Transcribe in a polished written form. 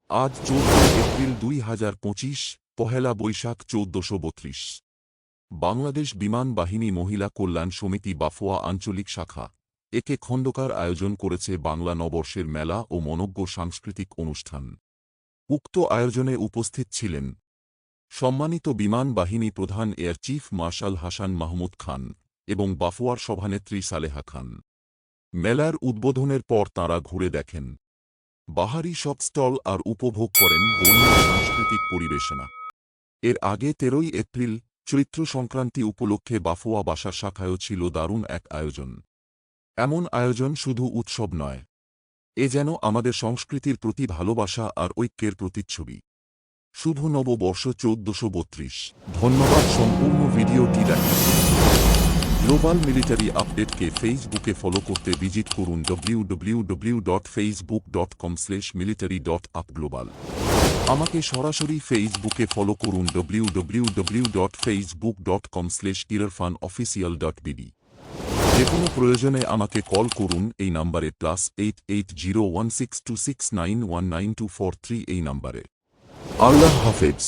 আজ 14 এপ্রিল 2025, পহেলা বৈশাখ 1432। বাংলাদেশ বিমান বাহিনী মহিলা কল্যাণ সমিতি বাফুয়া আঞ্চলিক শাখা একে খণ্ডকার আয়োজন করেছে বাংলা নববর্ষের মেলা ও মনোজ্ঞ সাংস্কৃতিক অনুষ্ঠান। উক্ত আয়োজনে উপস্থিত ছিলেন সম্মানিত বিমান বাহিনী প্রধান air chief marshal Hasan Mahmud Khan এবং বাফুয়ার সভানেত্রী সালেহা খান। মেলার উদ্বোধনের পর তাঁরা ঘুরে দেখেন বাহারি সব স্টল আর উপভোগ করেন বর্ণিল সাংস্কৃতিক পরিবেশনা। এর আগে 13 এপ্রিল চৈত্র সংক্রান্তি উপলক্ষে বাফুয়া বাসার শাখায়ও ছিল দারুণ এক আয়োজন। এমন আয়োজন শুধু উৎসব নয়, এ যেন আমাদের সংস্কৃতির প্রতি ভালোবাসা আর ঐক্যের প্রতিচ্ছবি। শুভ নববর্ষ 1432। ধন্যবাদ সম্পূর্ণ ভিডিওটি দেখার জন্য। গ্লোবাল মিলিটারি আপডেটকে ফেসবুকে ফলো করতে ভিজিট করুন www.facebook.com/military.upglobal। আমাকে সরাসরি ফেসবুকে ফলো করুন www.facebook.com/irfanofficial.bd। যেকোনো প্রয়োজনে আমাকে কল করুন এই নম্বরে +880162691924 এই নম্বরে। আল্লাহ হাফেজ।